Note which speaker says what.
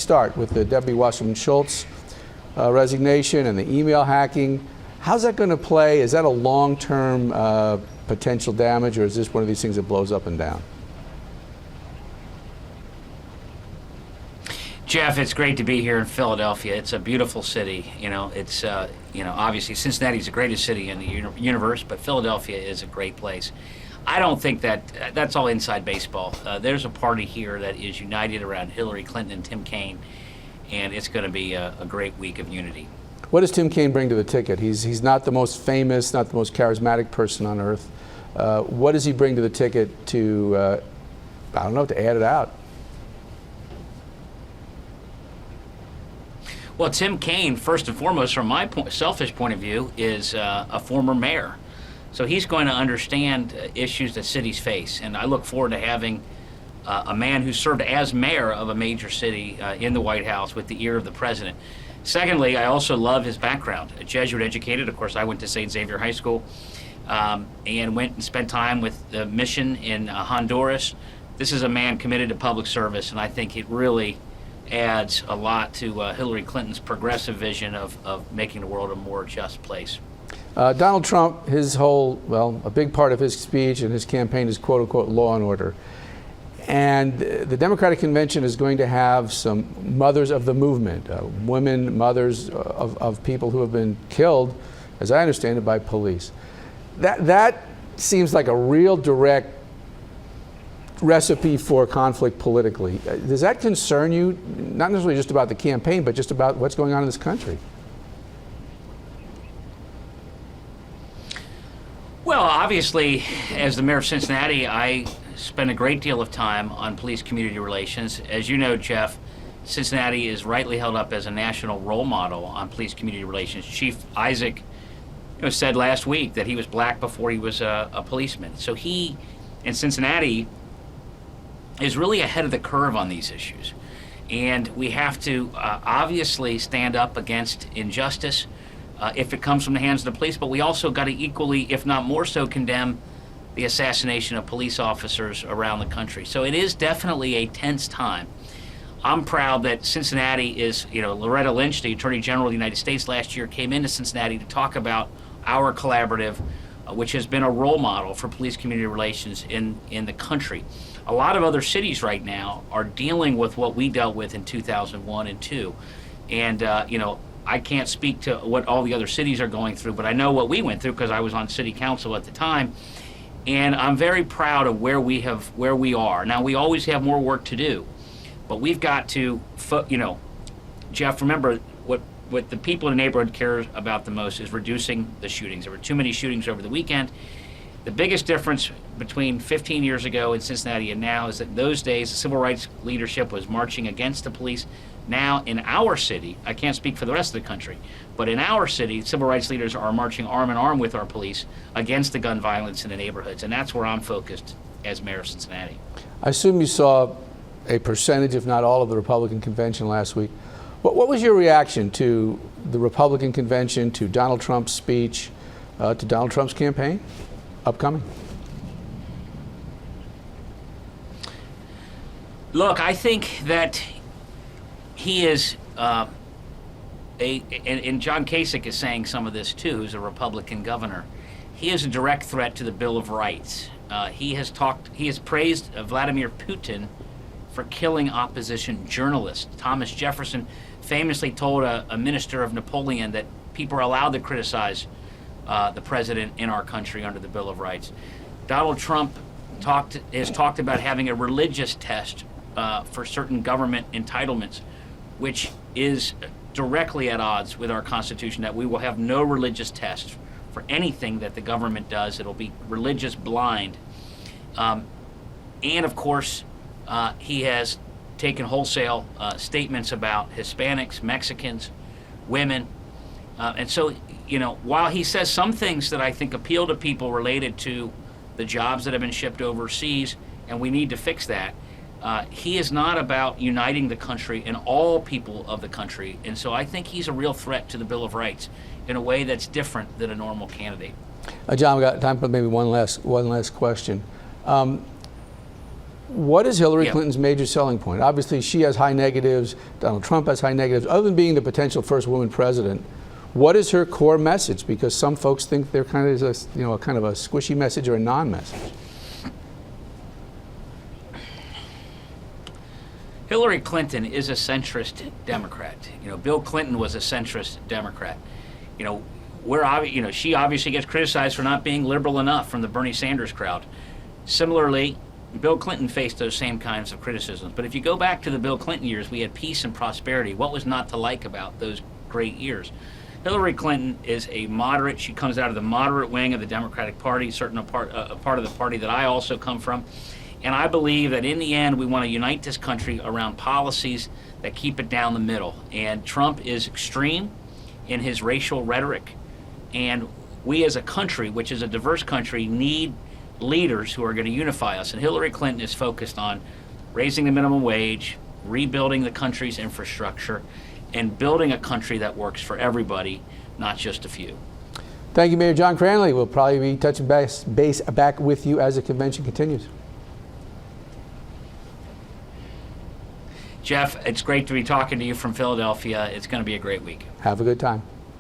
Speaker 1: Start with the Debbie Wasserman Schultz resignation and the email hacking. How's that going to play? Is that a long-term potential damage, or is this one of these things that blows up and down?
Speaker 2: Jeff, it's great to be here in Philadelphia. It's a beautiful city. You know, it's obviously Cincinnati is the greatest city in the universe, but Philadelphia is a great place. I don't think that's all inside baseball. There's a party here that is united around Hillary Clinton and Tim Kaine, and it's going to be a great week of unity.
Speaker 1: What does Tim Kaine bring to the ticket? He's not the most famous, not the most charismatic person on earth. What does he bring to the ticket to, I don't know, to add it out?
Speaker 2: Well, Tim Kaine, first and foremost, from my selfish point of view, is a former mayor. So he's going to understand issues that cities face. And I look forward to having a man who served as mayor of a major city in the White House with the ear of the president. Secondly, I also love his background. A Jesuit educated. Of course, I went to St. Xavier High School and went and spent time with the mission in Honduras. This is a man committed to public service, and I think it really adds a lot to Hillary Clinton's progressive vision of making the world a more just place.
Speaker 1: Donald Trump, a big part of his speech and his campaign is quote-unquote law and order. And the Democratic Convention is going to have some mothers of the movement, women, mothers of people who have been killed, as I understand it, by police. That seems like a real direct recipe for conflict politically. Does that concern you, not necessarily just about the campaign, but just about what's going on in this country?
Speaker 2: Well, obviously, as the mayor of Cincinnati, I spend a great deal of time on police-community relations. As you know, Jeff, Cincinnati is rightly held up as a national role model on police-community relations. Chief Isaac said last week that he was black before he was a policeman. So he, in Cincinnati, is really ahead of the curve on these issues. And we have to obviously stand up against injustice if it comes from the hands of the police, but we also got to equally, if not more so, condemn the assassination of police officers around the country. So it is definitely a tense time. I'm proud that Cincinnati is, Loretta Lynch, the Attorney General of the United States last year, came into Cincinnati to talk about our collaborative, which has been a role model for police community relations in the country. A lot of other cities right now are dealing with what we dealt with in 2001 and 2. And, I can't speak to what all the other cities are going through, but I know what we went through because I was on city council at the time. And I'm very proud of where we are. Now, we always have more work to do, but we've got to, Jeff, remember what the people in the neighborhood care about the most is reducing the shootings. There were too many shootings over the weekend. The biggest difference between 15 years ago in Cincinnati and now is that in those days, the civil rights leadership was marching against the police. Now, in our city, I can't speak for the rest of the country, but in our city, civil rights leaders are marching arm in arm with our police against the gun violence in the neighborhoods, and that's where I'm focused as mayor of Cincinnati.
Speaker 1: I assume you saw a percentage, if not all, of the Republican convention last week. What was your reaction to the Republican convention, to Donald Trump's speech, to Donald Trump's campaign upcoming?
Speaker 2: Look, I think that he is, and John Kasich is saying some of this too, who's a Republican governor. He is a direct threat to the Bill of Rights. He has praised Vladimir Putin for killing opposition journalists. Thomas Jefferson famously told a minister of Napoleon that people are allowed to criticize the president in our country under the Bill of Rights. Donald Trump has talked about having a religious test for certain government entitlements, which is directly at odds with our Constitution, that we will have no religious test for anything that the government does. It'll be religious blind. And of course, he has taken wholesale statements about Hispanics, Mexicans, women. And so, while he says some things that I think appeal to people related to the jobs that have been shipped overseas, and we need to fix that, he is not about uniting the country and all people of the country. And so I think he's a real threat to the Bill of Rights in a way that's different than a normal candidate.
Speaker 1: John, we got time for maybe one last question. What is Hillary
Speaker 2: Yeah.
Speaker 1: Clinton's major selling point? Obviously, she has high negatives. Donald Trump has high negatives. Other than being the potential first woman president, what is her core message? Because some folks think they're kind of a kind of a squishy message or a non-message.
Speaker 2: Hillary Clinton is a centrist Democrat. Bill Clinton was a centrist Democrat. She obviously gets criticized for not being liberal enough from the Bernie Sanders crowd. Similarly, Bill Clinton faced those same kinds of criticisms. But if you go back to the Bill Clinton years, we had peace and prosperity. What was not to like about those great years? Hillary Clinton is a moderate. She comes out of the moderate wing of the Democratic Party, a part of the party that I also come from. And I believe that in the end, we want to unite this country around policies that keep it down the middle. And Trump is extreme in his racial rhetoric. And we as a country, which is a diverse country, need leaders who are going to unify us. And Hillary Clinton is focused on raising the minimum wage, rebuilding the country's infrastructure, and building a country that works for everybody, not just a few.
Speaker 1: Thank you, Mayor John Cranley. We'll probably be touching base back with you as the convention continues.
Speaker 2: Jeff, it's great to be talking to you from Philadelphia. It's going to be a great week.
Speaker 1: Have a good time.